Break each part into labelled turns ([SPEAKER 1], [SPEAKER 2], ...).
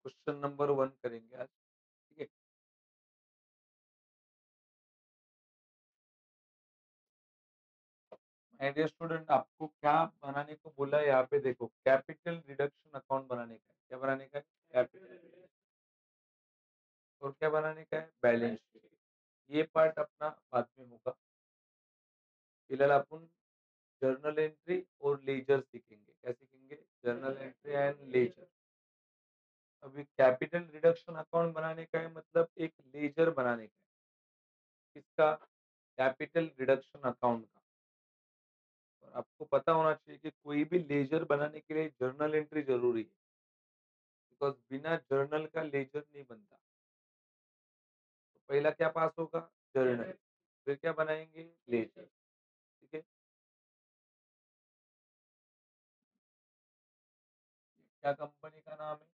[SPEAKER 1] Question number 1 करेंगे आज, ठीक है? माय डियर स्टूडेंट, आपको क्या बनाने को बोला है यहाँ पे देखो, कैपिटल रिडक्शन अकाउंट बनाने का है। क्या बनाने का है? कैपिटल। और क्या बनाने का है? Balance sheet. ये पार्ट अपना बाद में होगा। फिलहाल अपन जर्नल एंट्री और लेजर सीखेंगे। क्या सीखेंगे? Journal entry and ledger. अभी कैपिटल रिडक्शन अकाउंट बनाने का है, मतलब एक लेजर बनाने का है। किसका? कैपिटल रिडक्शन अकाउंट का। और आपको पता होना चाहिए कि कोई भी लेजर बनाने के लिए जर्नल एंट्री जरूरी है, बिकॉज बिना जर्नल का लेजर नहीं बनता। तो पहला क्या पास होगा? जर्नल। फिर क्या बनाएंगे? लेजर। ठीक है। क्या कंपनी का नाम है?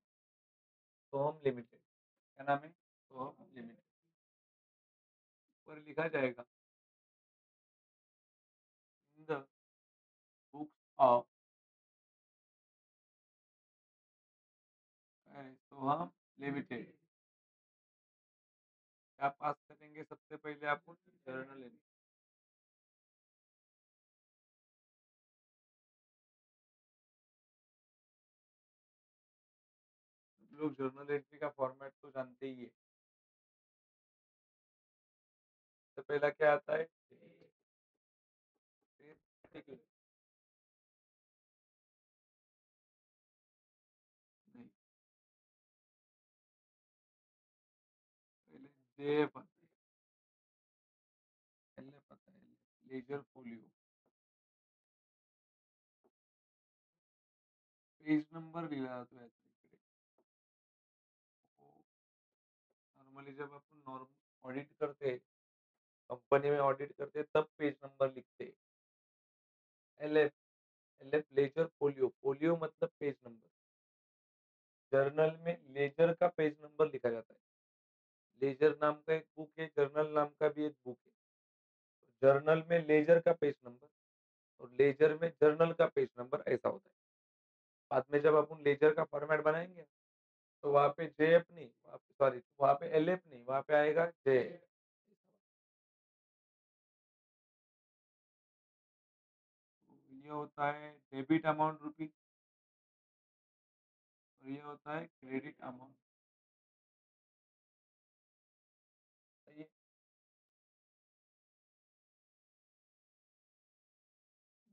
[SPEAKER 1] सोहम लिमिटेड। क्या नाम है? सोहम लिमिटेड। ऊपर लिखा जाएगा, in the books of Soham limited. क्या पास करेंगे सबसे पहले? आप जर्नल एंट्री। लोग जर्नल एंट्री का फॉर्मेट तो जानते ही है। सबसे पहला क्या आता है? ठीक है। नहीं, पहले जे पता है, एल पता है, लेजर फोलियो। पेज नंबर लिहा तो ऐसे इकडे। नॉर्मली जब अपन नॉर्मल ऑडिट करते, कंपनी में ऑडिट करते, तब पेज नंबर लिखते। L F, L F ledger folio. Folio मतलब पेज नंबर। जर्नल में लेजर का पेज नंबर लिखा जाता है। लेजर नाम का एक बुक है, जर्नल नाम का भी एक बुक है। जर्नल में लेजर का पेज नंबर और लेजर में जर्नल का पेज नंबर, ऐसा होता है। बाद में जब अपन लेजर का फॉर्मेट बनाएंगे, तो वहाँ पे जे एफ नहीं, सॉरी, वहाँ पे एल एफ नहीं, वहाँ पे आएगा जे। ये होता है डेबिट अमाउंट रुपी, और ये होता है क्रेडिट अमाउंट। ये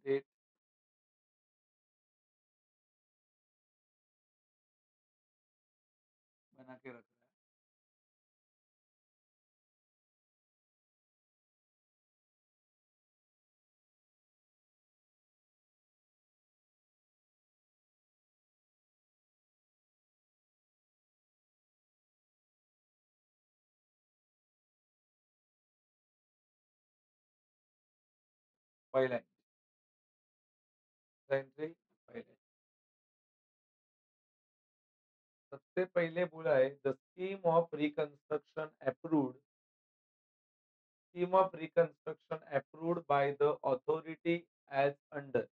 [SPEAKER 1] डेट बना के रख रहा है। पहला एंट्री, पहले सबसे पहले बोला है, the scheme of reconstruction approved, scheme of reconstruction approved by the authority as under.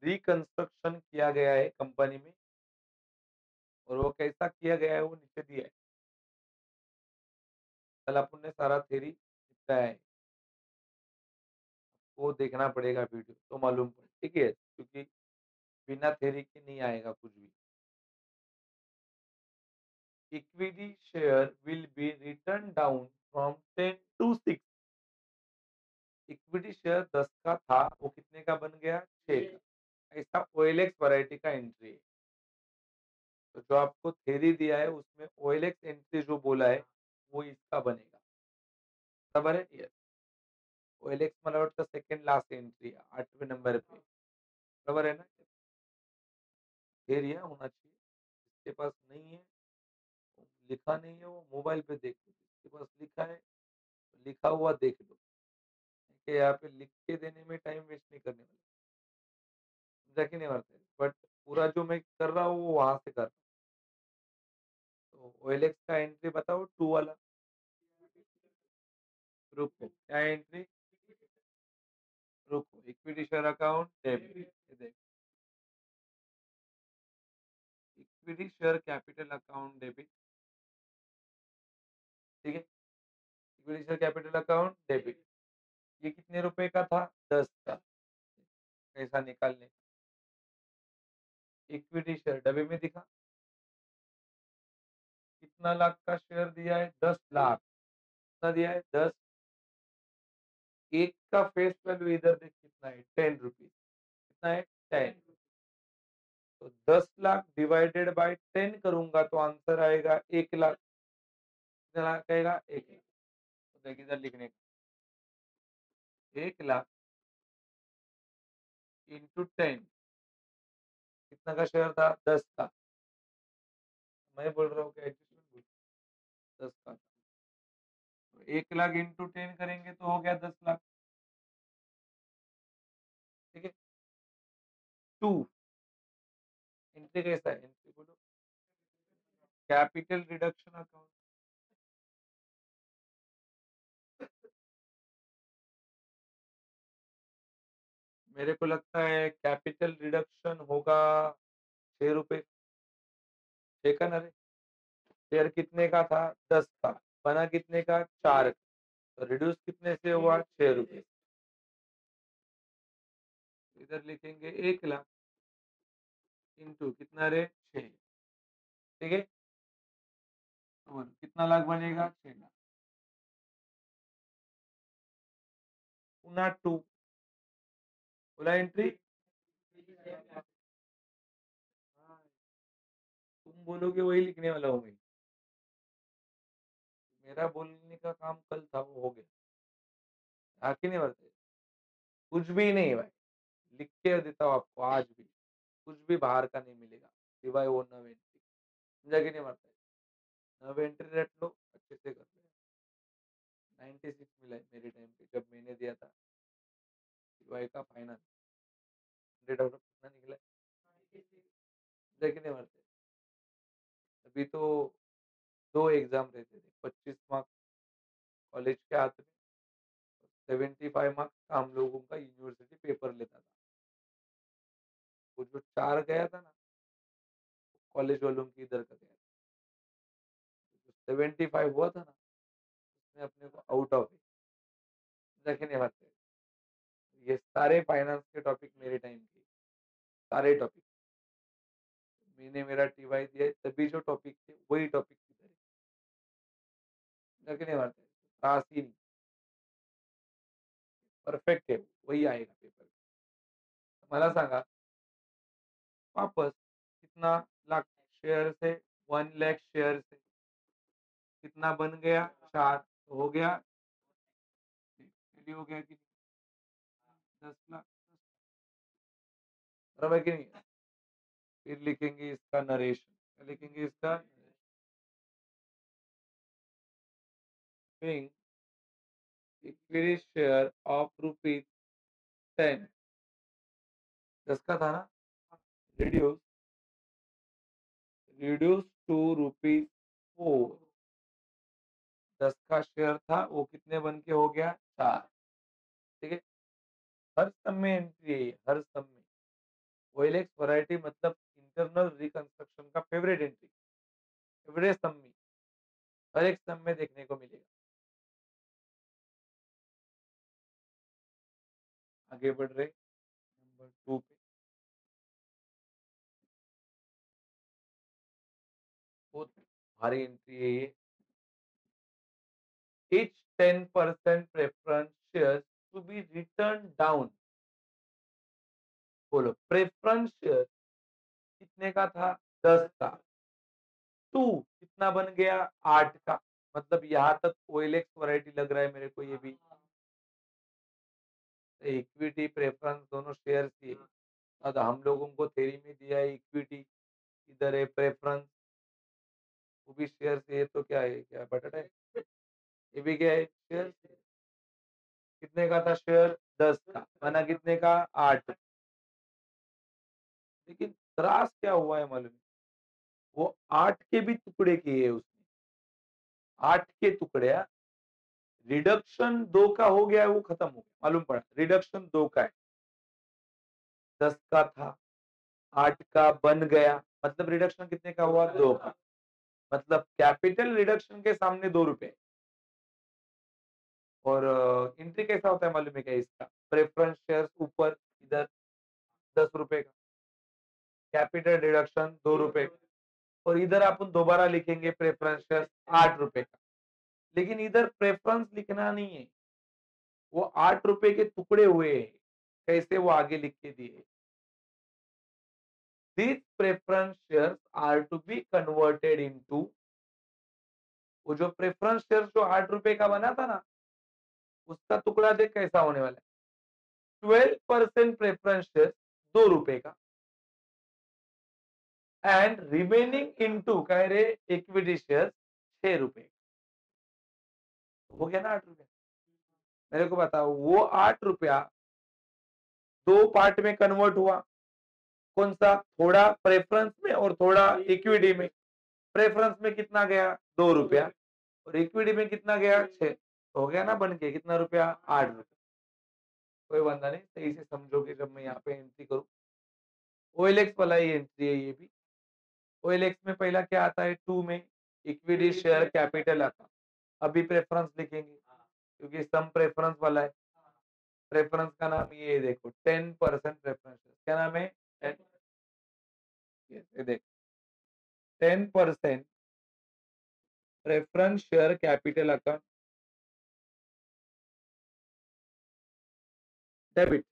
[SPEAKER 1] Reconstruction किया गया है कंपनी में, और वो कैसा किया गया है वो नीचे दिया है। कल अपन ने सारा थ्योरी निपटाया है, वो देखना पड़ेगा वीडियो तो मालूम पड़े, ठीक है, क्योंकि बिना थ्योरी के नहीं आएगा कुछ भी। Equity share will be return down from 10 to 6। Equity share 10 का था, वो कितने का बन गया? 6 का। ऐसा ओएलएक्स वैरायटी का एंट्री है। तो जो आपको थ्योरी दिया है उसमें ओएलएक्स एंट्री जो बोला है, वो इसका बनेगा। बराबर है? यस। ओएलएक्स मला वाटतं सेकंड लास्ट एंट्री है, 8वें नंबर पे। बराबर है ना? थ्योरी होना चाहिए। जिसके पास नहीं है, लिखा नहीं है, वो मोबाइल पे देख लो। जिसके पास लिखा है, लिखा हुआ देख लो। कि यहाँ पे लिख के देने में टाइम वेस्ट नहीं करने वाला। समझा कि नहीं मारते? बट पूरा जो मैं कर रहा हूँ वो वहां से कर रहा हूँ। तो ओएलएक्स का एंट्री बताओ, 2 वाला। रुको, क्या एंट्री? रुको, इक्विटी शेयर अकाउंट डेबिट। ये देखो, equity share capital account debit, ठीक है, equity share capital account debit, ये कितने रुपए का था, 10 का, पैसा निकालने का, इक्विटी शेयर डब्बे में दिखा, कितना लाख का शेयर दिया है, 10 लाख, कितना दिया है, 10, एक का फेस वैल्यू इधर देख कितना है, 10 रुपीज, कितना है, 10, तो 10 लाख डिवाइडेड बाय 10 करूंगा तो आंसर आएगा 1 लाख, कितना लाख आएगा, 1 लाख, तो देखिए इधर लिखने का, 1 लाख इंटू 10, कितना का शेयर था, 10 का, मैं बोल रहा हूँ कि एडजस्टमेंट बोल, 10 का, तो 1 लाख इंटू 10 करेंगे तो हो गया 10 लाख, ठीक है, 2, एंट्री कैसा है, एंट्री बोलो, कैपिटल रिडक्शन अकाउंट, मेरे को लगता है कैपिटल रिडक्शन होगा 6 रुपए, 6 का ना रे, शेयर कितने का था, 10 का, बना कितने का, 4, तो रिड्यूस कितने से हुआ, 6 रुपए, इधर लिखेंगे 1 लाख इंटू कितना रे, 6, ठीक है, तो बोलो कितना लाख बनेगा, 6 लाख, पुनः 2, बोला एंट्री, तुम बोलोगे वही लिखने वाला हूँ मैं, मेरा बोलने का काम कल था वो हो गया, आके नहीं बढ़ते, कुछ भी नहीं भाई, लिख के देता हूँ आपको आज भी, कुछ भी बाहर का नहीं मिलेगा सिवाय वो नव एंट्री, समझा कि नहीं बढ़ता है, नव एंट्री रट लो, अच्छे से कर लो, 96 मिला है मेरे टाइम पे जब मैंने दिया था, सिवाय का फाइनल 100 आउट ऑफ कितना निकला है, समझा कि नहीं बढ़ता है, अभी तो 2 एग्जाम रहते थे, 25 मार्क्स कॉलेज के हाथ में, 75 मार्क्स का हम लोगों का यूनिवर्सिटी पेपर लेता था, वो जो 4 गया था ना, कॉलेज वालों की इधर का गया, जो 75 हुआ था ना, उसने अपने को आउट ऑफ देखने नहीं पाते, ये सारे फाइनेंस के टॉपिक मेरे टाइम के, सारे टॉपिक, मैंने मेरा टीवाई दिया है, तभी जो टॉपिक थे वही टॉपिक इधर है, देखने पाते, त्रास ही नहीं, परफेक्ट है, वही आएगा पेपर, मला सांगा वापस कितना लाख शेयर से, 1 लाख शेयर से कितना बन गया, 4, तो हो गया, हो गया कि 10 लाख, बराबर है कि नहीं, फिर लिखेंगे इसका नरेशन, लिखेंगे इसका इक्विटी शेयर ऑफ रुपीज 10, 10 का था ना, रिड्यूस रिड्यूस टू रुपीज 4, 10 का शेयर था वो कितने बन के हो गया, 4, ठीक है, हर सम में एंट्री है, हर सम में, ओएलएक्स वैरायटी मतलब इंटरनल रिकंस्ट्रक्शन का फेवरेट एंट्री, फेवरेट सम में, हर एक सम में देखने को मिलेगा, आगे बढ़ रहे नंबर 2 पे, बहुत भारी एंट्री है ये, each 10% preference shares to be written down, बोलो प्रेफरेंस शेयर कितने का था, 10 का, 2 कितना बन गया, 8 का, मतलब यहाँ तक ओएलएक्स वैरायटी लग रहा है मेरे को, ये भी इक्विटी प्रेफरेंस दोनों शेयर थी, अब हम लोगों को थ्योरी में दिया है इक्विटी, इधर है प्रेफरेंस, वो भी शेयर से है, तो क्या है, क्या बटट है, ये भी क्या है, शेयर, कितने का था शेयर, 10 का, बना कितने का, 8, लेकिन त्रास क्या हुआ है मालूम है? वो 8 के भी टुकड़े किए उसने, 8 के टुकड़े, रिडक्शन 2 का हो गया है, वो खत्म हो गया, मालूम पड़ा, रिडक्शन 2 का है, 10 का था, 8 का बन गया, मतलब रिडक्शन कितने का हुआ? 2 का। मतलब कैपिटल रिडक्शन के सामने 2 रुपए। और एंट्री कैसा होता है मालूम है क्या इसका? प्रेफरेंस शेयर्स ऊपर, इधर 10 रुपए का, कैपिटल रिडक्शन 2 रुपए और इधर अपन दोबारा लिखेंगे प्रेफरेंस शेयर्स 8 रुपए का। लेकिन इधर प्रेफरेंस लिखना नहीं है, वो 8 रुपए के टुकड़े हुए हैं, कैसे वो आगे लिख के दिए। These preference shares are to be converted into, वो जो प्रेफरेंस शेयर जो 8 रुपए का बना था ना, उसका टुकड़ा देख कैसा होने वाला है। 12% प्रेफरेंस शेयर 2 रुपए का एंड रिमेनिंग इनटू कह रहे इक्विटी शेयर 6 रुपए। हो गया ना 8 रुपए। मेरे को बताओ वो 8 रुपया 2 पार्ट में कन्वर्ट हुआ। कौन सा? थोड़ा प्रेफरेंस में और थोड़ा इक्विटी में। प्रेफरेंस में कितना गया? 2 रुपया और इक्विटी में कितना गया? 6। हो गया ना बन के कितना रुपया? 8 रुपया। कोई वांदा नहीं, सही से समझोगे जब मैं यहाँ पे एंट्री करूँ। ओएलएक्स वाला ही एंट्री है ये भी। ओएलएक्स में पहला क्या आता है? 2 में इक्विटी शेयर कैपिटल आता। अभी प्रेफरेंस लिखेंगे क्योंकि सम प्रेफरेंस वाला है। प्रेफरेंस का नाम ये देखो 10% प्रेफरेंस। क्या नाम है? 10, ये देख 10% preference share capital account debit.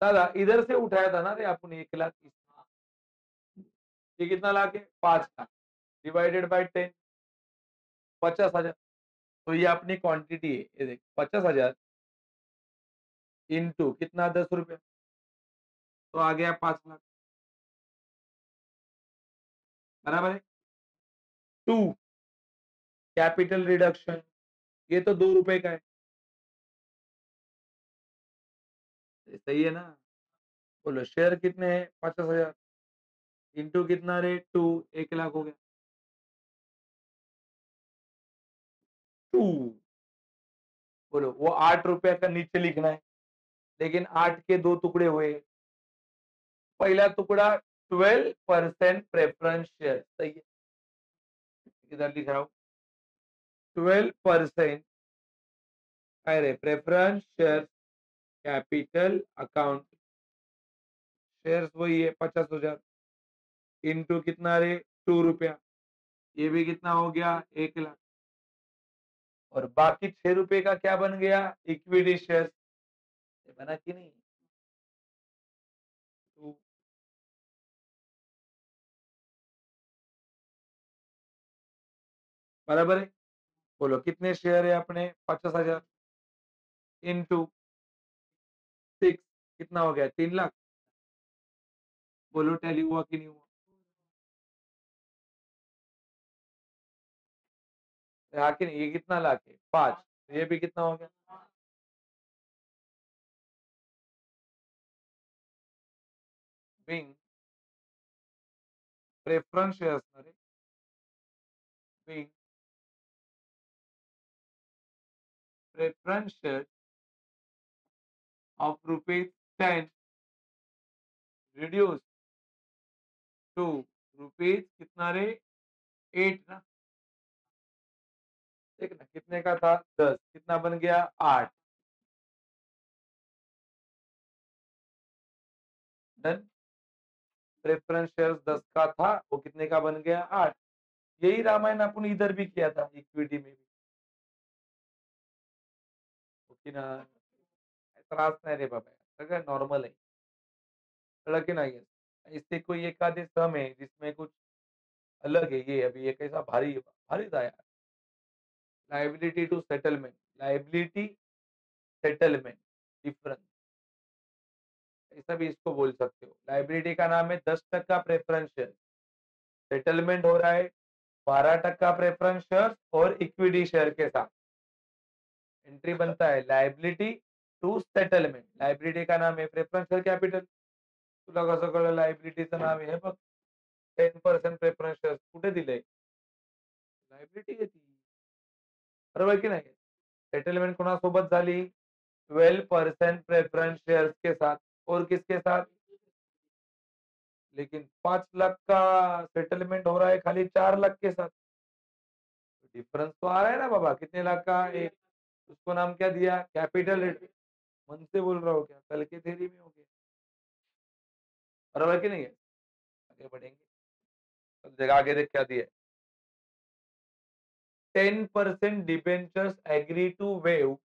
[SPEAKER 1] दादा इधर से उठाया था ना रे अपन 1 लाख। ये कितना लाख है? 5 लाख डिवाइडेड बाय 10, 50,000। तो ये अपनी क्वांटिटी है, ये देख 50,000 इंटू कितना? 10 रुपया, तो आ गया 5 लाख। बराबर है। 2 कैपिटल रिडक्शन, ये तो 2 रुपए का है। सही है ना? बोलो शेयर कितने हैं? 50,000 इंटू कितना रे? 2, 1 लाख हो गया। 2 बोलो वो 8 रुपया का नीचे लिखना है, लेकिन 8 के 2 टुकड़े हुए। पहला टुकड़ा 12% प्रेफरेंस शेयर, सही है। इधर लिख रहा हूँ 12%। अरे preference share capital account shares वही है 50,000 इंटू कितना रे? 2 रुपया। ये भी कितना हो गया? 1 लाख। और बाकी 6 रुपए का क्या बन गया? Equity share. बना कि नहीं? तो बराबर है। बोलो कितने शेयर है अपने? 50,000 इंटू 6 कितना हो गया? 3 लाख। बोलो टैली हुआ कि नहीं हुआ? हाँ कि नहीं? ये कितना लाख है? 5। ये भी कितना हो गया? बिंग प्रेफरेंस शेयर्स रे, being preference share of ₹10 reduce to rupees कितना रे? 8 ना। देख ना कितने का था? 10 कितना बन गया? 8। डन। प्रेफरेंस शेयर्स 10 का था, वो कितने का बन गया? 8। यही रामायण अपन इधर भी किया था इक्विटी में भी। ओके ना? त्रास नाही रे बाबा, सगळं नॉर्मल आहे। कळलं की नाही? इससे कोई एक आधे सम है जिसमें कुछ अलग है। ये अभी ये कैसा भारी भारी था यार। Liability to settlement, liability settlement difference, ऐसा भी इसको बोल सकते हो। लायबिलिटी का नाम है 10% प्रेफरेंस शेयर, सेटलमेंट हो रहा है 12% प्रेफरेंस शेयर और इक्विटी शेयर के साथ। एंट्री बनता है लायबिलिटी टू सेटलमेंट। लायबिलिटी का नाम है प्रेफरेंस शेयर कैपिटल। तुला कसं कळलं? लायबिलिटीचं नाव आहे हे बघ, 10% प्रेफरन्स शेअर्स कुठे दिलंय? लायबिलिटी आहे ती. बरोबर की नाही? सेटलमेंट कोणासोबत झाली? 12% प्रेफरन्स शेअर्स के साथ और किसके साथ? लेकिन 5 लाख का सेटलमेंट हो रहा है खाली 4 लाख के साथ। डिफरेंस तो आ रहा है ना बाबा, कितने लाख का एक, उसको नाम क्या दिया? कैपिटल। मन से बोल रहा हो क्या? कल के थ्योरी में हो गया। बराबर कि नहीं है? आगे बढ़ेंगे। अब देखा आगे देख क्या दिया है। 10% debentures agree to waive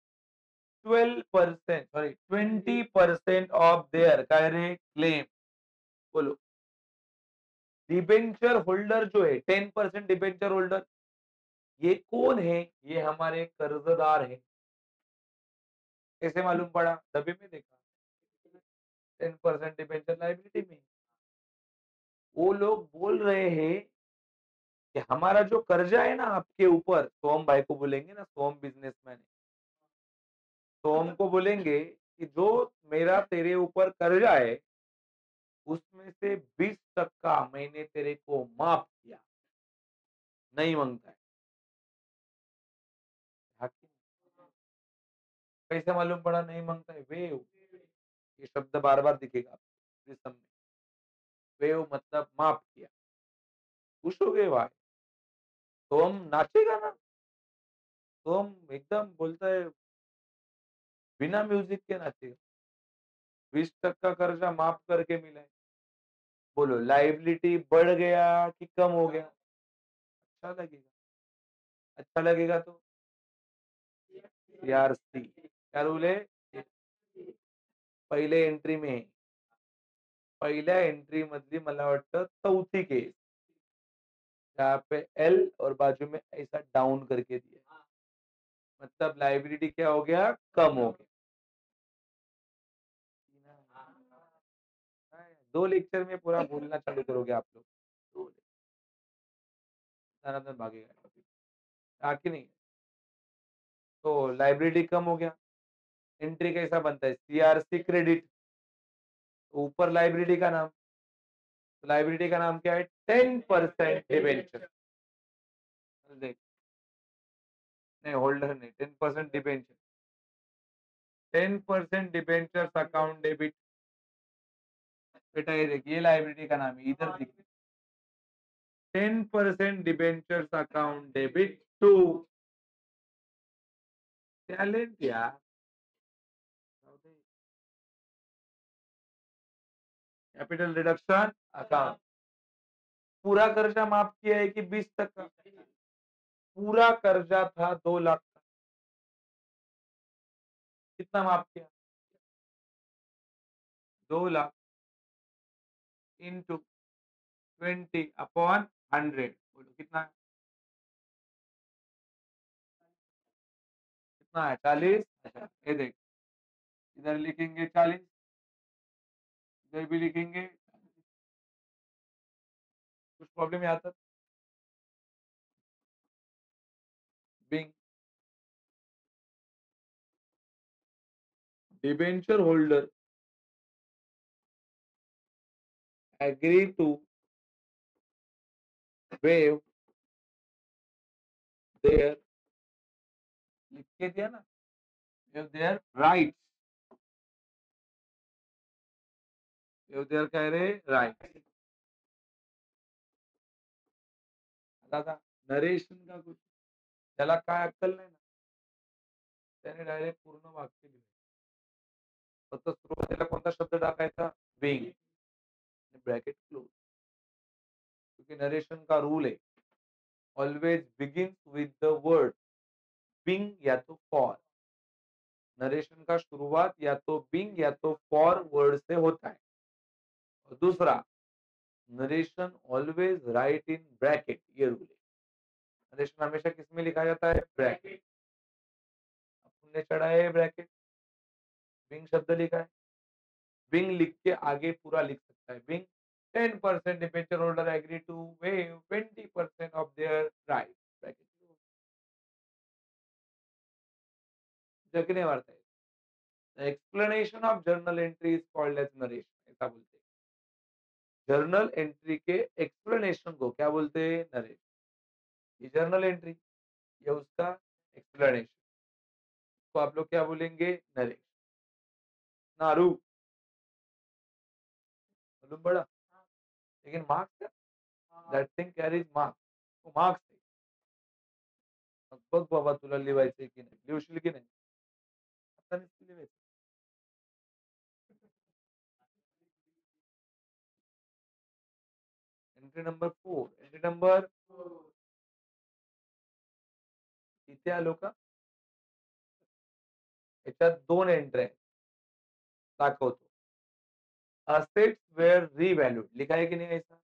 [SPEAKER 1] 12%, sorry 20% of their करे क्लेम। बोलो, डिबेंचर होल्डर जो है 10% डिबेंचर होल्डर, ये कौन है? ये हमारे कर्जदार है। कैसे मालूम पड़ा? तभी में देखा 10% डिबेंचर लाइबिलिटी में। वो लोग बोल रहे हैं कि हमारा जो कर्जा है ना आपके ऊपर, सोम भाई को बोलेंगे ना, सोम बिजनेसमैन है, सोम को बोलेंगे कि जो मेरा तेरे ऊपर कर्जा है उसमें से 20% मैंने तेरे को माफ किया, नहीं मांगता है। कैसे मालूम पड़ा नहीं मांगता है? वेव, ये शब्द बार बार दिखेगा आपको में। वेव मतलब माफ किया। खुश हो गए भाई, तो हम नाचेगा ना, तो हम एकदम बोलता है बिना म्यूजिक के नाचेगा। 20% कर्जा माफ करके मिला है। बोलो, लाइबिलिटी बढ़ गया कि कम हो गया? अच्छा लगेगा। अच्छा लगेगा तो सीआरसी क्या रूल है? पहिले एंट्री में, पहिल्या एंट्री मधली मला वाटतं चौथी केस, जहाँ पे एल और बाजू में ऐसा डाउन करके दिया, मतलब लाइबिलिटी क्या हो गया? कम हो गया। 2 लेक्चर में पूरा बोलना चालू करोगे आप लोग? धनाधन भागेगा कि नहीं? तो लाइबिलिटी कम हो गया। एंट्री कैसा बनता है? सीआरसी क्रेडिट, ऊपर लाइबिलिटी का नाम, तो लाइबिलिटी का नाम क्या है? 10% डिबेंचर। देख, नहीं होल्डर नहीं, 10% डिबेंचर, 10% डिबेंचर्स अकाउंट डेबिट। बेटा ये देखिए, लाइबिलिटी का नाम है, इधर देखिए, 10% debentures account debit to talent यार, कैपिटल रिडक्शन अकाउंट। पूरा कर्जा माफ किया है कि 20%? पूरा कर्जा था 2 लाख का, कितना माफ किया? 2 लाख इंटू 20/100, बोलो कितना? कितना है? 40। अच्छा ये देख, इधर लिखेंगे 40, इधर भी लिखेंगे। कुछ प्रॉब्लम यहाँ तक? Being debenture holder agree to waive their, लिख के दिया ना, waive their rights, waive their कह रहे राइट। दादा नरेशन का कुछ, त्याला काय अक्कल नाही ना, त्याने डायरेक्ट पूर्ण वाक्य लिहिलं. फक्त सुरुवातीला कोणता शब्द टाकायचा? बिंग, ब्रॅकेट क्लोज, क्योंकि नरेशन का रूल है always begin with the word being या तो फॉर। नरेशन का शुरुआत या तो बिंग या तो फॉर वर्ड से होता है। और दूसरा, narration always right in bracket, ये रूल है। नरेशन हमेशा किसमें लिखा जाता है? ब्रैकेट। हमने चढ़ाया है ब्रैकेट, बिंग शब्द लिखा है, बिंग लिख के आगे पूरा लिख सकता है। Being 10% debenture holder agree to waive 20% of their right, bracket जगने वाला है। The explanation of journal entry is called as narration, ऐसा बोलते हैं। जर्नल एंट्री के एक्सप्लेनेशन को क्या बोलते हैं? नरेशन। ये जर्नल एंट्री, ये उसका एक्सप्लेनेशन, तो आप लोग क्या बोलेंगे? नरेशन। नारू मालूम पड़ा? लेकिन marks that thing carries marks. तो मार्क्स आहे. मग बघ बाबा तुला लिहायचंय की नाही? लिहशील की नाही? आता नुसतं लिहायचं. Entry number 4. एंट्री नंबर इथे आलो का? याच्यात 2 एंट्री आहेत. दाखवतो. Assets were revalued. लिखा है की नहीं ऐसा?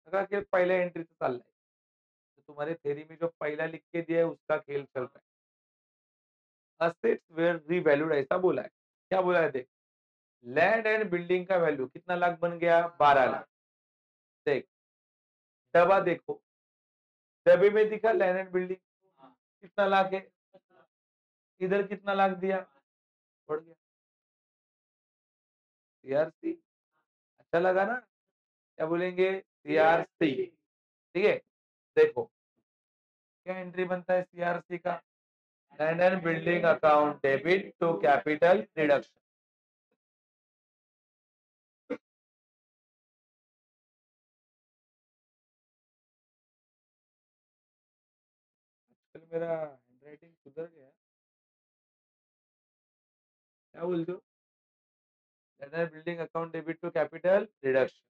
[SPEAKER 1] लगा कि पहले एंट्री से चल रहा है. तो तुम्हारे थ्योरी में जो पहला लिख के दिया है उसका खेल चल रहा है. असेट्स वेयर रीवैल्यूड ऐसा बोला है. क्या बोला है देख. लैंड एंड बिल्डिंग का वैल्यू कितना लाख बन गया? 12 लाख. देख डब्बा देखो. डब्बे में दिखा लैंड एंड बिल्डिंग कितना लाख है. इधर कितना लाख दिया? बढ़ गया. सीआरसी. अच्छा लगा ना. क्या बोलेंगे? सीआरसी. ठीक है. देखो क्या एंट्री बनता है सीआरसी का. Land and building account debit to capital reduction. आजकल मेरा हैंडराइटिंग सुधर गया. क्या बोलते हो? Land and building account debit to capital reduction.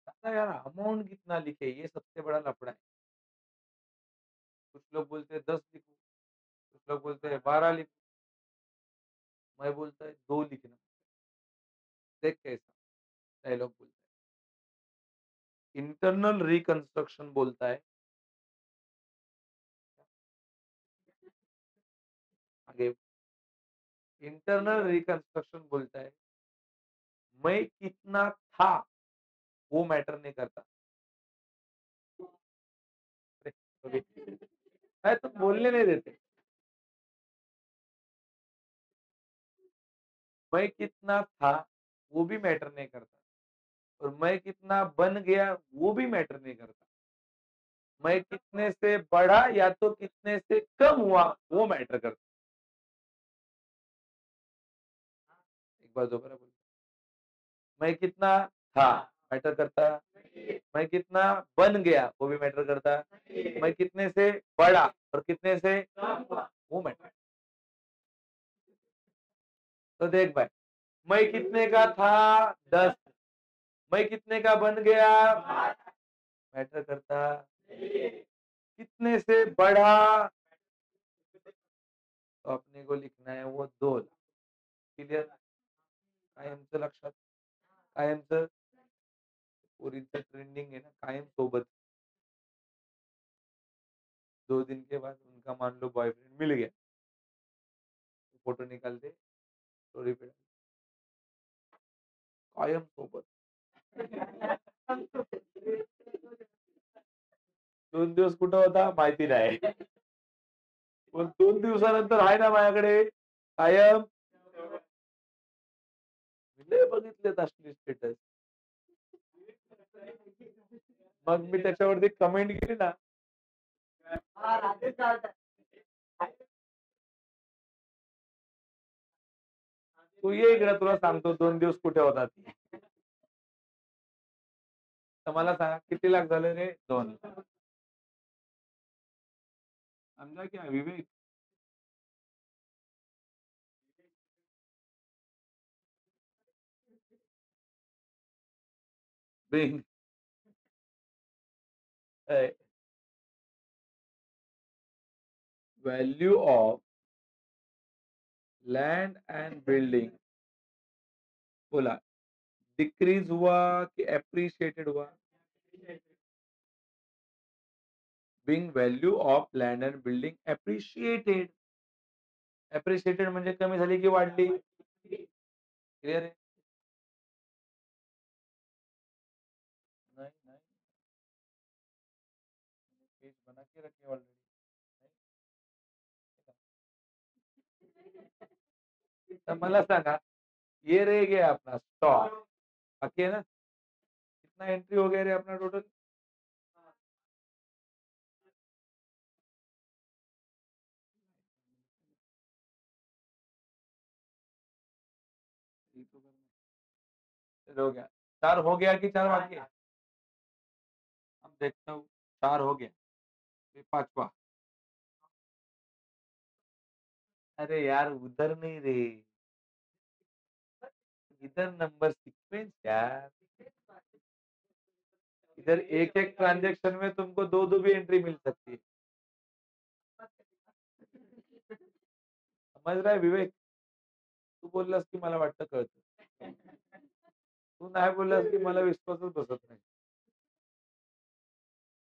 [SPEAKER 1] दादा यार अमाउंट कितना लिखे ये सबसे बड़ा लफड़ा है. कुछ लोग बोलते हैं 10 लिखो. कुछ लोग बोलते हैं 12 लिखो. मैं बोलता है 2 लिखना. देख कैसा डायलॉग बोलता है. इंटरनल रिकंस्ट्रक्शन बोलता है. आगे इंटरनल रिकंस्ट्रक्शन बोलता है मैं कितना था वो मैटर नहीं करता. अरे, मैं तो बोलने नहीं देते. मैं कितना था वो भी मैटर नहीं करता. और मैं कितना बन गया वो भी मैटर नहीं करता. मैं कितने से बढ़ा या तो कितने से कम हुआ वो मैटर करता. एक बार दोबारा बोलो. मैं कितना था मैटर करता. मैं कितना बन गया वो भी मैटर करता. मैं कितने से बढ़ा और कितने से वो मैटर. तो देख भाई मैं कितने का था 10. मैं कितने का बन गया मैटर करता. कितने से बढ़ा तो अपने को लिखना है वो 2 लाख. क्लियर. कायमचं लक्षात. कायमचं पोरींचं ट्रेंडिंग है ना कायम सोबत. 2 दिन के बाद उनका मान लो बॉयफ्रेंड मिल गया. फोटो निकाल दे स्टोरी पे. कायम सोबत. 2 दिवस कुठं होता माहिती नाही. पण 2 दिवसानंतर आहे ना माझ्याकडे कायम. मी लय बघितलेत असले स्टेटस. मग मी त्याच्यावरती कमेंट केली ना. तू ये इकडे तुला सांगतो 2 दिवस कुठे होता ती. तर मला सांगा किती लाख झाले रे? 2. समजा क्या Vivek. being a value of land and building बोला डिक्रीज हुआ कि एप्रिशिएटेड हुआ. Being value of land and building appreciated. Appreciated म्हणजे कमी झाली की वाढली. क्लियर आहे. नाही नाही पेज बना के रखे ऑलरेडी. तर मला सांगा ये रह गया अपना स्टॉक. बाकी है ना. कितना एंट्री हो गया रे अपना टोटल. हो गया. 4 हो गया कि 4 बाकी है? अब देखता हूँ, 4 हो गया, ये 5वां। अरे यार उधर नहीं रे, इधर नंबर सीक्वेंस यार। इधर एक-एक ट्रांज़ैक्शन में तुमको 2-2 भी एंट्री मिल सकती है। समझ रहा है विवेक? तू बोललास की मला वाटतं कळतं. तू नाही बोललास की मला विश्वासच बसत नाही.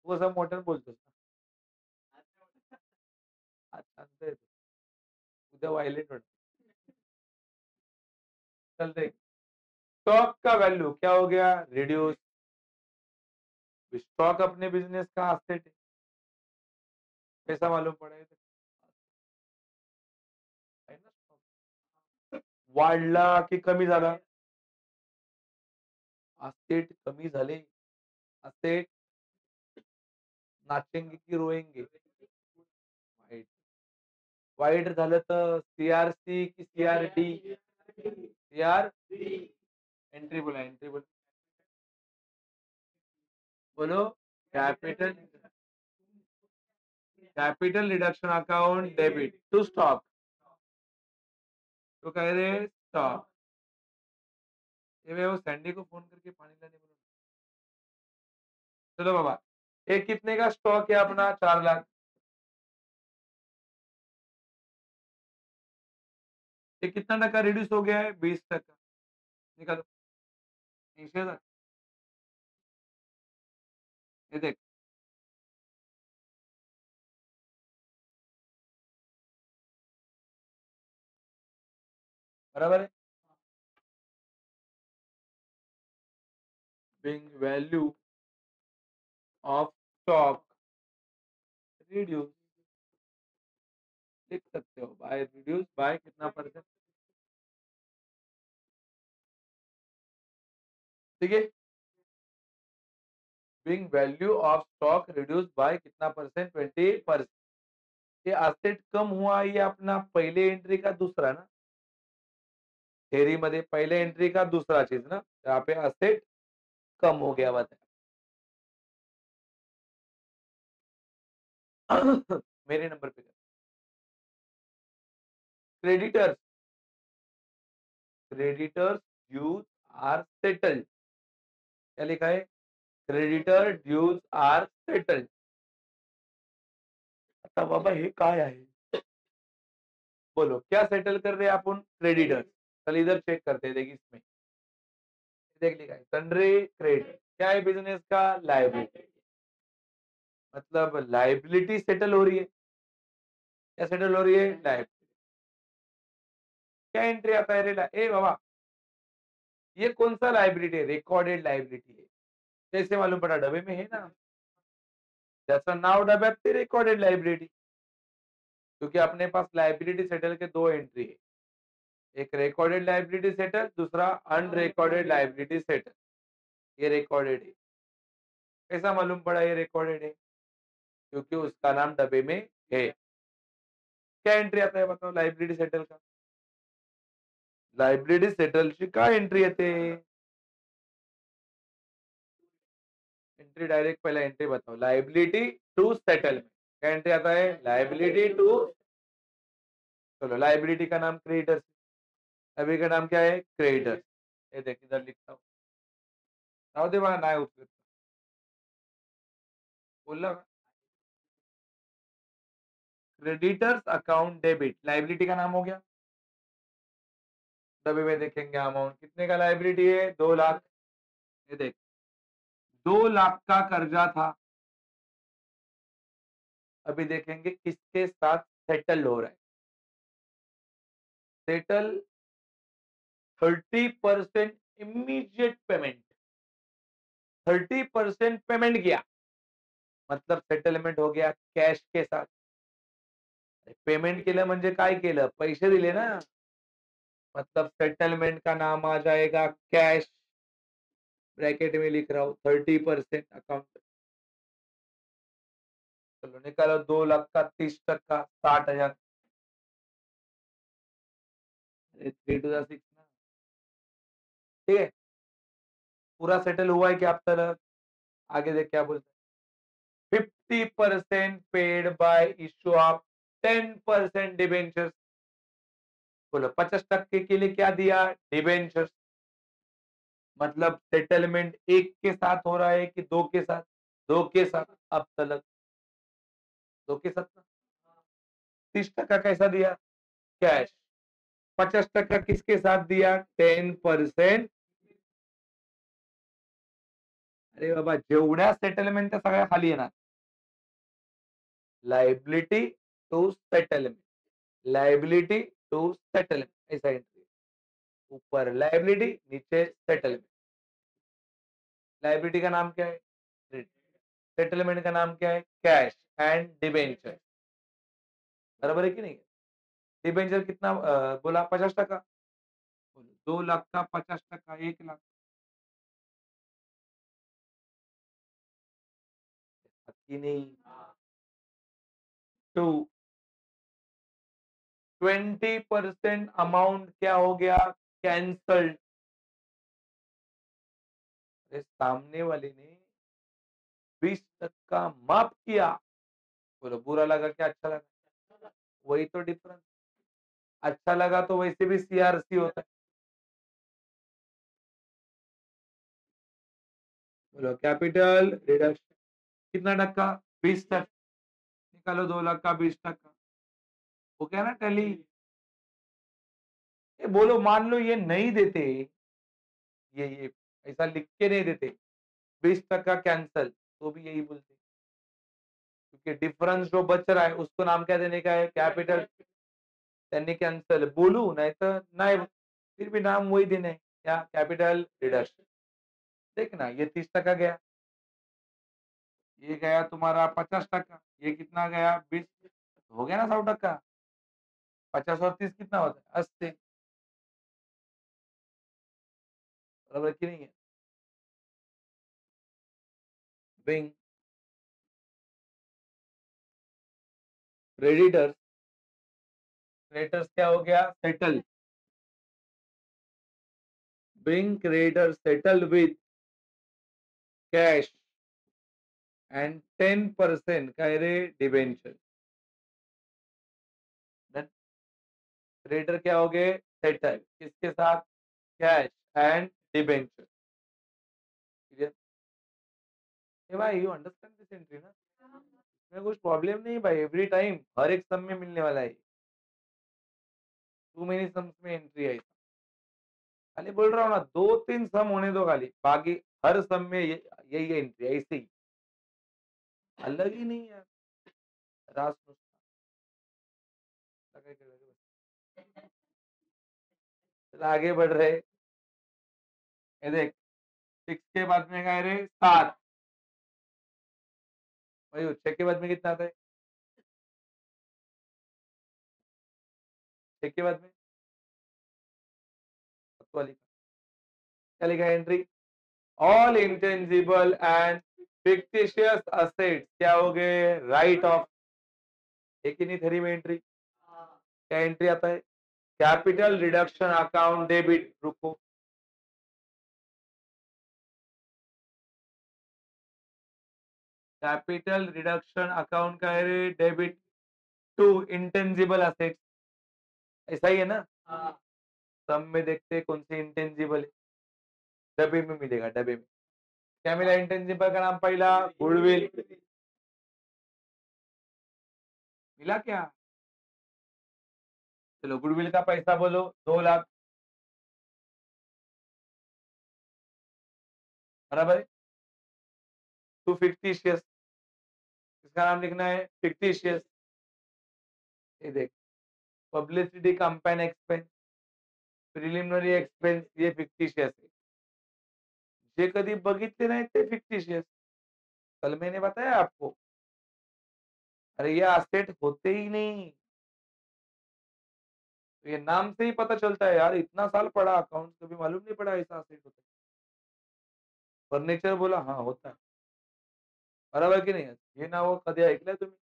[SPEAKER 1] तू असं मोठ्याने बोलतोस ना. आज शांत आहे तू. उद्या व्हायलेंट होणार. चल देख, स्टॉक का वैल्यू क्या हो गया? रिड्यूस। स्टॉक अपने बिजनेस का एसेट है। कैसा मालूम पड़ा है? आहे ना स्टॉक. वाढला की कमी झाला? एसेट कमी झाले. एसेट नाचेंगे की रोएंगे? वाईट. वाईट झालं तर सीआरसी की सीआरडी? सीआर एंट्री बोला, एंट्री बोला. बोलो. Capital capital reduction account debit to stock. तो कह रहे स्टॉक. ये वो सैंडी को फोन करके पानी लाने बोलो. चलो बाबा, ये कितने का स्टॉक है अपना? 4 लाख. ये कितना टका रिड्यूस हो गया है? 20%. निकालो. 80,000. ये देख. बराबर है. Being value of stock reduce. लिख सकते हो बाय रिड्यूस बाय कितना परसेंट. ठीक है. Being value of stock reduce by कितना परसेंट? 20%. ये असेट कम हुआ, ये अपना पहले एंट्री का दूसरा ना. थेरी मध्ये पहले एंट्री का दूसरा चीज ना. यहाँ पे असेट कम हो गया बताया. मेरे नंबर पे. Creditors. Creditors dues are settled. क्या लिखा है? Creditor dues are settled. आता बाबा हे काय आहे? बोलो क्या सेटल कर रहे हैं अपन? क्रेडिटर्स. चल इधर चेक करते हैं, देख इसमें. देख लिखा है सन्ड्री क्रेडिट. क्या है बिजनेस का? लाइबिलिटी. मतलब लाइबिलिटी सेटल हो रही है. क्या सेटल हो रही है? लाइबिलिटी. क्या एंट्री आता है रे? ए बाबा, ये कौन सा लाइबिलिटी है? रिकॉर्डेड लाइबिलिटी है. कैसे मालूम पड़ा? डब्बे में है ना. त्याचं नाव डब्यात ते रिकॉर्डेड लाइबिलिटी. क्योंकि अपने पास लाइबिलिटी सेटल के 2 एंट्री है. एक रिकॉर्डेड लाइबिलिटी सेटल, दूसरा अनरिकॉर्डेड लाइबिलिटी सेटल. ये रिकॉर्डेड है. कैसा मालूम पड़ा ये रिकॉर्डेड है? क्योंकि उसका नाम डब्बे में है. क्या एंट्री आता है बताओ लाइबिलिटी सेटल का? लाइबिलिटी सेटलची काय एंट्री येते? एंट्री डायरेक्ट पहला एंट्री बताओ. Liability to settlement. क्या एंट्री आता है? Liability to. चलो लाइबिलिटी का नाम क्रेडिटर्स. अभी का नाम क्या है? क्रेडिटर्स. ये देख इधर लिखता हूँ. राहू दे मला नाही उचलत. बोलला ना. Creditors account debit. लाइबिलिटी का नाम हो गया. तभी में देखेंगे अमाउंट कितने का लाइबिलिटी है? 2 लाख. ये देख, 2 लाख का कर्जा था. अभी देखेंगे किसके साथ सेटल हो रहा है. Settle 30% immediate payment. 30% पेमेंट किया मतलब सेटलमेंट हो गया कॅश के साथ. पेमेंट केलं म्हणजे काय केलं? पैसे दिले ना. मतलब सेटलमेंट का नाम आ जाएगा कैश. ब्रैकेट में लिख रहा हूँ 30% अकाउंट. चलो निकालो. 2 लाख का 30%, 60,000. 3 to the 6 ना. ठीक है. पूरा सेटल हुआ है क्या अब तक? आगे देख क्या बोलते हैं, 50% paid by issue of 10% debentures. बोलो 50% के लिए क्या दिया? डिबेंचर्स। मतलब सेटलमेंट एक के साथ हो रहा है कि दो के साथ? दो के साथ। अब तलक दो के साथ ना। 30% कैसा दिया? कैश। 50% किसके साथ दिया? 10%। अरे बाबा, जेवढ्या सेटलमेंट त्या सगळ्या खाली येणार. Liability to settlement, liability to settlement, ऐसा एंट्री. ऊपर लायबिलिटी, नीचे सेटलमेंट. लायबिलिटी का नाम क्या है? सेटलमेंट का नाम क्या है? Cash and debenture. बराबर है कि नहीं? डिबेंचर कितना बोला? 50%. 2 लाख का 50%, 1 लाख. कि नहीं? टू 20% अमाउंट क्या हो गया? कैंसल्ड. अरे सामने वाले ने 20% माफ किया. बोलो बुरा लगा क्या अच्छा लगा? वही तो डिफरेंस. अच्छा लगा तो वैसे भी सीआरसी होता है. बोलो कैपिटल रिडक्शन कितना टक्का? 20%. निकालो 2 लाख का 20%. वो क्या ना टैली. ये बोलो मान लो ये नहीं देते, ये ऐसा लिख के नहीं देते, 20% कैंसल, तो भी यही बोलते. क्योंकि डिफरेंस जो बच रहा है उसको नाम क्या देने का है? कैपिटल. त्यांनी कॅन्सल बोलू नाही तर नाही, फिर भी नाम वही देना है. क्या? Capital reduction. देखना ये 30% गया, ये गया तुम्हारा 50%, ये कितना गया? 20. हो गया ना 100%. 50 और 30 कितना होता है? 80. बराबर की नहीं है? Bing creditors. क्रेडिटर्स क्या हो गया? Settle. Being creditor settle with cash and 10% काय रे? डिबेंचर. क्रेडिटर क्या हो गए? सेटल किसके साथ? Cash and debenture. क्लियर? ए भाई यू अंडरस्टैंड दिस एंट्री ना? इसमें कुछ प्रॉब्लम नहीं भाई, एवरी टाइम हर एक सम में मिलने वाला है. टू मेनी सम्स में एंट्री है. खाली बोल रहा हूँ ना, 2-3 सम होने दो खाली, बाकी हर सम में यही एंट्री ऐसे ही. अलग ही नहीं है. रास आगे बढ़ रहे. ये देख 6 के बाद में क्या रे? 7. वही 6 के बाद में कितना आता है? 6 के बाद में वाली क्या लिखा है entry? All intangible and fictitious assets क्या हो गए? Right of. एक ही नहीं थरी में एंट्री. क्या एंट्री आता है? Capital reduction account debit. रुको, कैपिटल रिडक्शन अकाउंट का है रे? Debit to intangible assets. ऐसा ही है ना? सब में देखते हैं कौन सी इंटेंजिबल है. डब्बे में मिलेगा, डब्बे में. क्या मिला इंटेंजिबल का नाम? पहला गुडविल. मिला क्या? चलो गुडविल का पैसा बोलो. 2 लाख. बराबर है. To fictitious. इसका नाम लिखना है फिक्टिशियस. ये देख, publicity campaign expense, preliminary expense, ये फिक्टिशियस है. जे कधी बघितले नाही ते फिक्टिशियस. कल मैंने बताया आपको. अरे ये असेट होते ही नहीं. तो ये नाम से ही पता चलता है यार, इतना साल पढ़ा अकाउंट, कभी मालूम नहीं पड़ा ऐसा असेट होता है. फर्निचर बोला, हाँ होता है. बरोबर की नाही? हे नाव कधी ऐकलंय तुम्ही?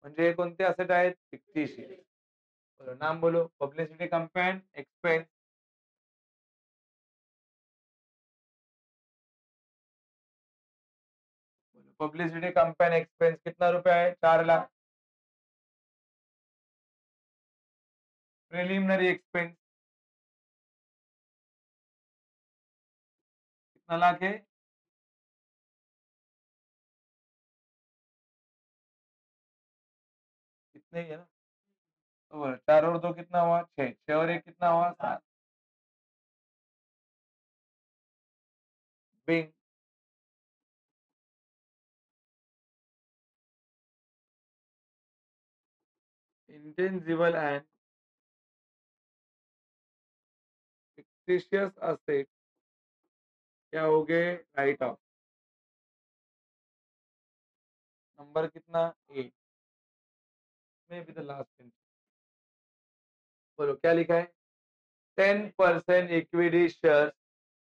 [SPEAKER 1] म्हणजे हे कोणते असेट आहेत? फिक्टिशियस. नाम बोलो. Publicity campaign expense. Publicity campaign expense कितना रुपया है? 4 लाख। प्रिलिमिनरी एक्सपेंस कितना लाख है? कितने ही है ना? तो 4 और 2 कितना हुआ? 6। 6 और 1 कितना हुआ? 7। Being intangible and fictitious asset क्या हो गए? Right of. नंबर कितना? 8 में भी द लास्ट। बोलो क्या लिखा है? 10% equity share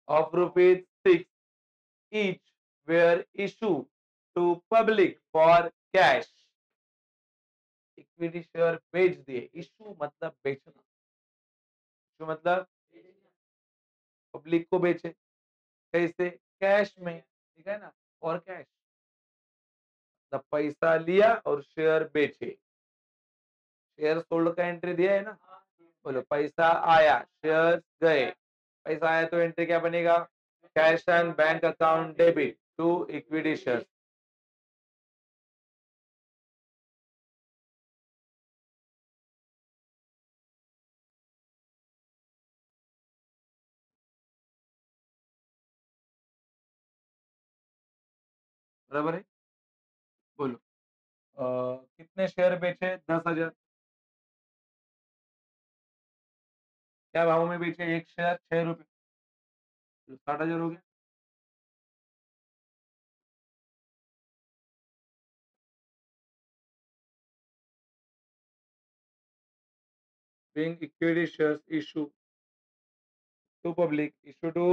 [SPEAKER 1] of rupees 6 each were issued to public for cash। Equity share बेच दिए। इशू मतलब बेचना। इशू मतलब पब्लिक को बेचे। कैसे? कैश में। ठीक है ना? और कैश मतलब पैसा लिया और शेयर बेचे। शेयर सोल्ड का एंट्री दिया है ना? बोलो पैसा आया, शेयर गए। पैसा आया तो एंट्री क्या बनेगा? Cash and bank account debit to equity share. बराबर है? बोलो कितने शेयर बेचे? 10,000। क्या भाव में बेचे? एक शेयर 6 रुपए। तो 60,000 हो गया। Being equity shares issue to public, issue to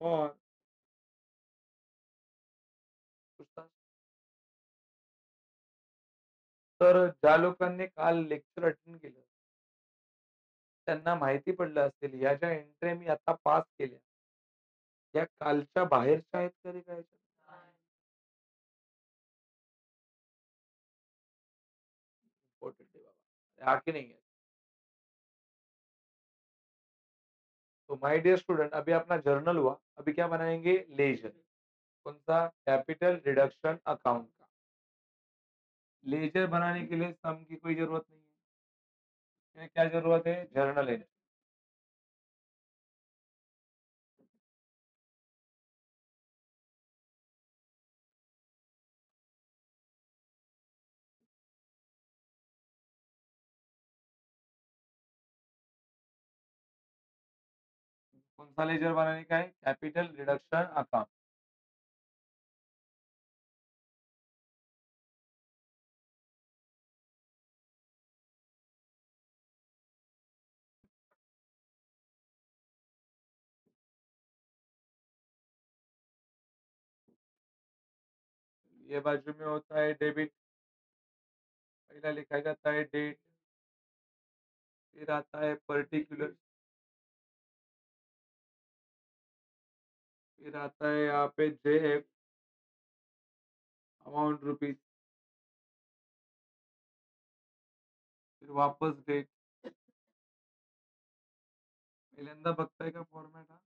[SPEAKER 1] for तर ज्या लोकांनी काल लेक्चर अटेंड केलं त्यांना माहिती पडलं असेल या ज्या एंट्री मी आता पास केल्या या कालच्या बाहेरच्या आहेत तरी काय? इम्पोर्टेंट है बाबा, हा की नहीं है? तो माय डियर स्टूडेंट अभी अपना जर्नल हुआ, अभी क्या बनाएंगे? लेजर। कौन सा? कैपिटल रिडक्शन अकाउंट का। लेजर बनाने के लिए सम की कोई जरूरत नहीं है। क्या जरूरत है? Journal entry. कौन सा लेजर बनाने का है? Capital reduction account. ये बाजू में होता है डेबिट। पहला लिखा जाता है डेट, फिर आता है पर्टिकुलर, फिर आता है यहाँ पे JF अमाउंट रुपीज, फिर वापस डेट। पहिल्यांदा बघताय का फॉर्मॅट हा?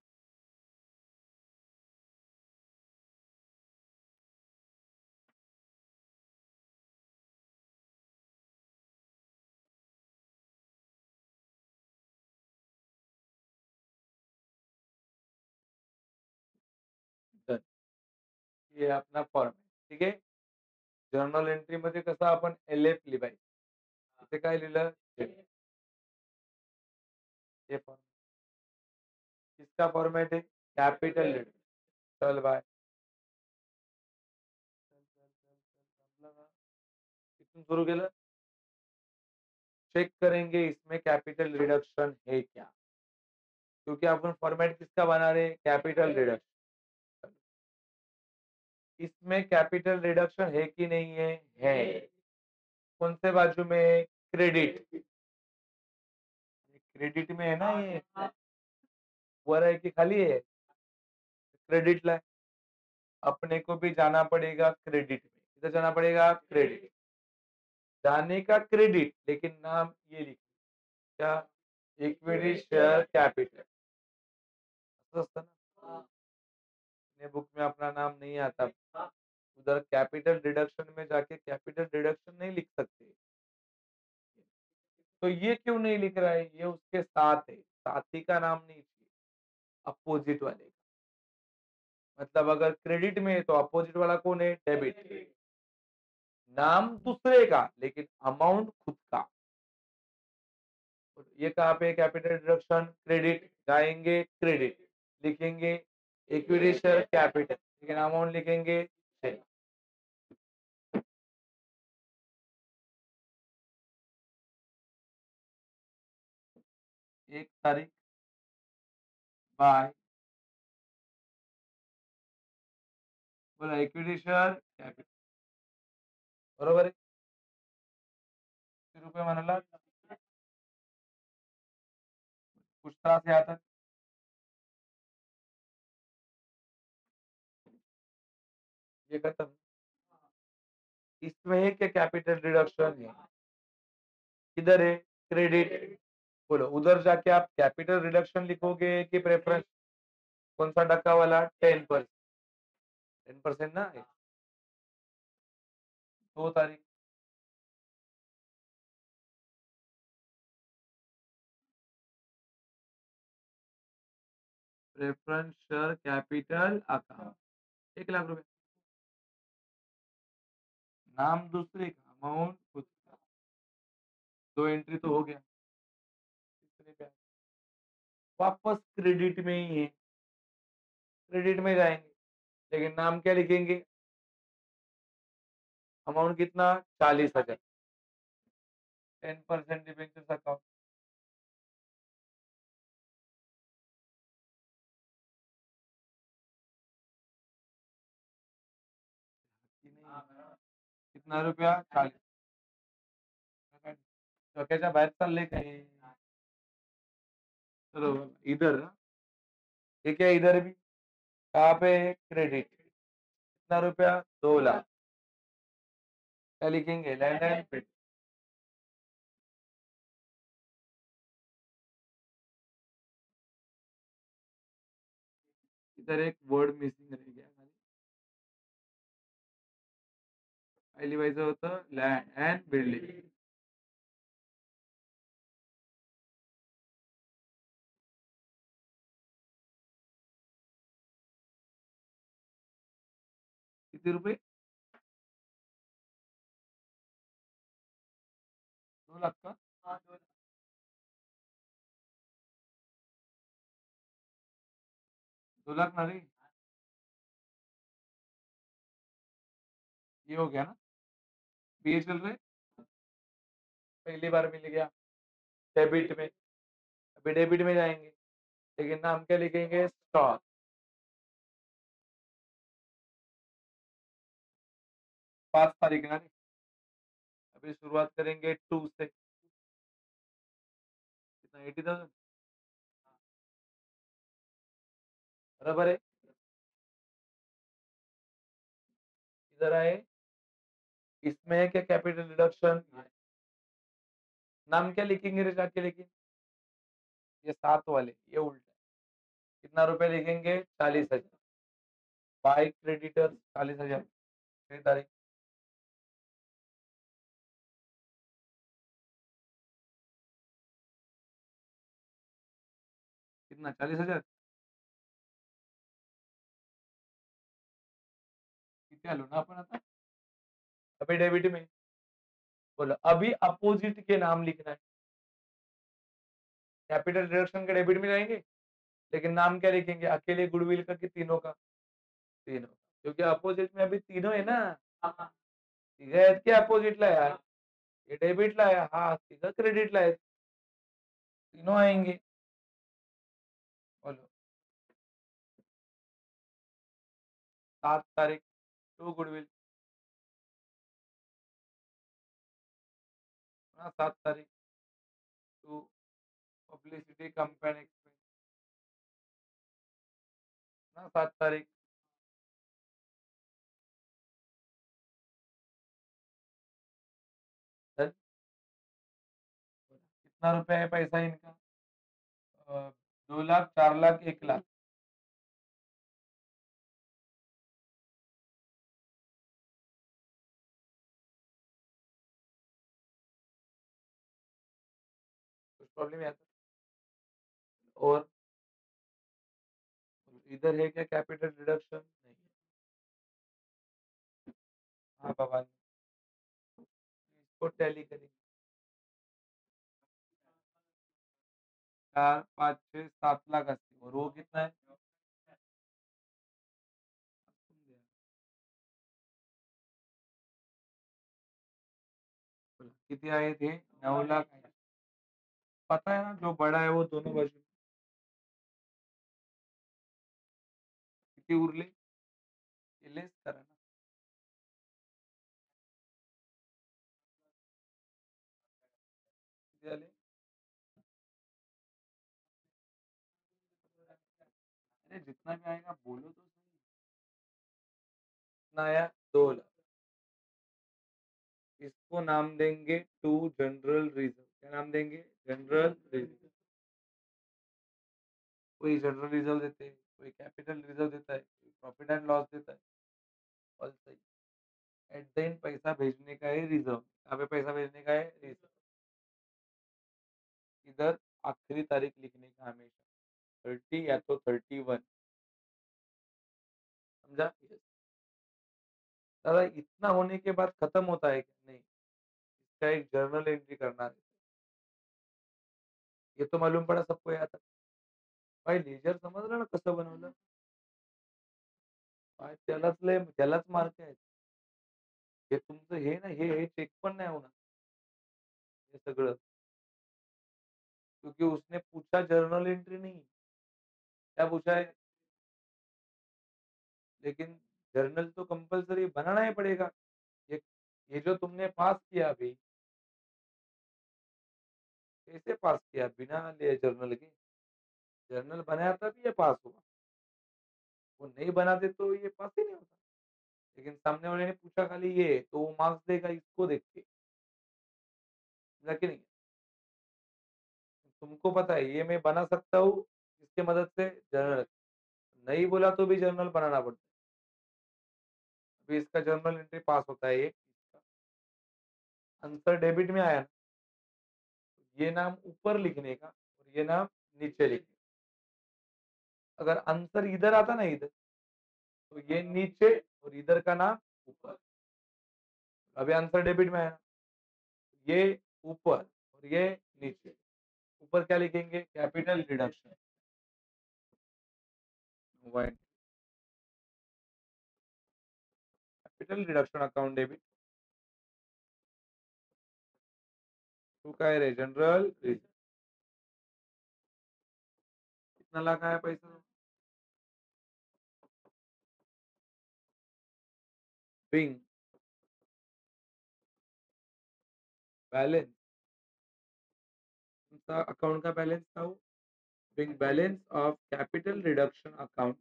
[SPEAKER 1] डन। ये अपना फॉर्मॅट ठीक आहे। जर्नल एंट्री मध्ये कसं आपण LF लिहायचं, इथे काय लिहिलं? हे फॉर्मॅट किसका फॉर्मॅट है? Capital letter. चल बाय। इथून सुरू केलं। चेक करेंगे इसमें कैपिटल रिडक्शन है क्या, क्योंकि अपन फॉर्मेट किसका बना रहे हैं? Capital reduction. इसमें कैपिटल रिडक्शन है कि नहीं है? है। कौन से बाजू में? क्रेडिट। क्रेडिट में है ना ये? वर है कि खाली है? क्रेडिट ला अपने को भी जाना पड़ेगा क्रेडिट में, किधर जाना पड़ेगा क्रेडिट, जाने का क्रेडिट, लेकिन नाम ये लिख, क्या, इक्विटी शेयर कैपिटल, असं असतं ना, अपने बुक में अपना नाम नहीं आता, उधर कैपिटल डिडक्शन में जाके कैपिटल डिडक्शन नहीं लिख सकते। तो ये क्यों नहीं लिख रहा है, ये उसके साथ है, साथी का नाम नहीं चाहिए, अपोजिट वाले का। मतलब अगर क्रेडिट में है तो अपोजिट वाला कौन है, डेबिट, नाम दूसरे का लेकिन अमाउंट खुद का। ये कहाँ पे कैपिटल डिडक्शन, क्रेडिट, जाएंगे क्रेडिट, लिखेंगे इक्विटी शेयर कैपिटल, लेकिन अमाउंट लिखेंगे शेयर। 1 तारीख बाय, बोला इक्विटी शेयर कैपिटल, बरोबर आहे, किती रुपये म्हणाला, कुछ त्रास है आता, ये खत्म, इसमें है क्या कैपिटल डिडक्शन है, किधर है क्रेडिट, बोलो उधर जाके आप कैपिटल रिडक्शन लिखोगे कि प्रेफरेंस, कौन सा टक्का वाला, 10%, 10% ना, 2 तारीख, preference share capital account, 1 lakh रुपए, नाम दूसरे का, अमाउंट खुद का, 2 एंट्री तो हो गया, तीसरे पे वापस क्रेडिट में ही है, क्रेडिट में जाएंगे, लेकिन नाम क्या लिखेंगे, अमाउंट कितना, 40,000, 10% डिबेंचर्स अकाउंट, कितना रुपया, 40, डोक्याच्या बाहेर चाललंय काय, चलो इधर ना, ये क्या इधर भी, कहाँ पे क्रेडिट, कितना रुपया, 2 लाख, क्या लिखेंगे, लैंड एंड बिल्डिंग, इधर एक वर्ड मिसिंग रह गया खाली, पहिली व्हायचं होतं लँड अँड बिल्डिंग, किती रुपये, 2 लाख का, 2 लाख ना रे, ये हो गया ना, बीए चल रहे, पहली बार मिल गया, डेबिट में, अभी डेबिट में जाएंगे, लेकिन नाम क्या लिखेंगे, स्टॉक, 5 तारीख ना रे, अभी शुरुआत करेंगे 2 से, कितना, 80,000, बराबर है, इधर आए, इसमें है क्या कैपिटल रिडक्शन, नाम क्या लिखेंगे रे जाके, लेकिन ये सात वाले, ये उल्टा है, कितना रुपए लिखेंगे, 40,000, बाय क्रेडिटर 40,000, 6 तारीख, कितना, 40,000, किती आलो ना आपण आता, अभी डेबिट में, बोलो अभी अपोजिट के नाम लिखना है, कैपिटल रिडक्शन के डेबिट में जाएंगे, लेकिन नाम क्या लिखेंगे, अकेले गुडविल का कि तीनों का, तीनों, क्योंकि अपोजिट में अभी तीनों है ना, तिघ आहेत की अपोजिटला यार, ये डेबिटला आहे, हा तिघ क्रेडिटला आहेत, तीनों आएंगे, बोलो 7 तारीख, टू गुडविल, 7 तारीख, टू पब्लिसिटी कंपनी एक्सपेंस, 7 तारीख, कितना रुपया है पैसा इनका? 2 लाख, 4 लाख, 1 लाख। कुछ प्रॉब्लम नहीं आता। और इधर है क्या कैपिटल रिडक्शन? नहीं। हाँ बाबा, इसको टैली करेंगे। 4, 5, 6, 7 लाख 80 और वो कितना है? कितने आए थे? 9 लाख आए। पता है ना, जो बड़ा है वो दोनों बाजू किती उरले? ये लेस करा ना। किती आले? अरे जितना भी आएगा बोलो तो सही। कितना आया? 2 लाख। इसको नाम देंगे टू जनरल रिजर्व। क्या नाम देंगे? General reserve. कोई जनरल रिजर्व देते हैं, कोई कैपिटल रिजर्व देता है, कोई प्रॉफिट एंड लॉस देता है। और सही। एट द एंड पैसा भेजने का है रिजर्व। यहाँ पे पैसा भेजने का है रिजर्व। इधर आखिरी तारीख लिखने का हमेशा 30 या तो 31। समझा? Yes। दादा इतना होने के बाद खत्म होता है क्या? नहीं, इसका एक जर्नल एंट्री करना है। ये तो मालूम पड़ा सबको याद है। भाई लेजर समजलं ना कसं बनवलं? भाई त्यालाच मार्क आहे. हे तुमचं हे ना हे चेक पण नाही होणार हे सगळं. क्योंकि उसने पूछा जर्नल एंट्री नहीं, क्या पूछा है? लेकिन जर्नल तो कंपलसरी बनाना ही पड़ेगा। ये जो तुमने पास किया अभी, कैसे पास किया बिना ले जर्नल के? जर्नल बनाया तभी ये पास हुआ। वो नहीं बनाते तो ये पास ही नहीं होता। लेकिन सामने वाले ने पूछा खाली ये, तो वो मार्क्स देगा इसको देख के। समझा कि नहीं? तुमको पता है ये मैं बना सकता हूँ इसके मदद से जर्नल। नहीं बोला तो भी जर्नल बनाना पड़ता है। अभी इसका जर्नल एंट्री पास होता है ये। आंसर डेबिट में आया ना, ये नाम ऊपर लिखने का और ये नाम नीचे लिखने का। अगर आंसर इधर आता ना इधर, तो ये नीचे और इधर का नाम ऊपर। अभी आंसर डेबिट में आया ना, ये ऊपर और ये नीचे। ऊपर क्या लिखेंगे? Capital reduction. Capital reduction account debit to काय रे? General reserve. कितना लाख आया पैसा? Being balance. अकाउंट का बैलेंस था वो। Being balance of capital reduction account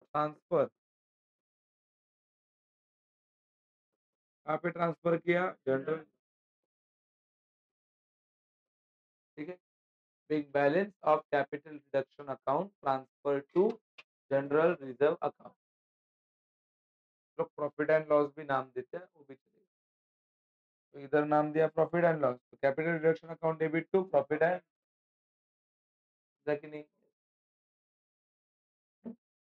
[SPEAKER 1] transfer. कहाँ पे ट्रांसफर किया? जनरल। ठीक है। Being balance of capital reduction account transfer to general reserve account. लोग प्रॉफिट एंड लॉस भी नाम देते हैं, वो भी चलेगा। तो इधर नाम दिया प्रॉफिट एंड लॉस, तो capital reduction account debit to profit and, कि नहीं?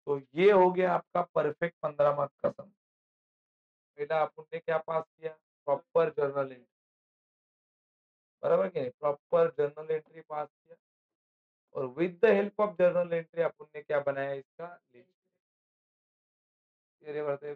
[SPEAKER 1] तो ये हो गया आपका परफेक्ट 15 मार्क्स का सम। पहला अपन ने क्या पास किया? Proper journal entry. बराबर कि नहीं? प्रॉपर जर्नल एंट्री पास किया और with the help of journal entry अपन ने क्या बनाया? इसका लिस्ट। ये रे बढ़ते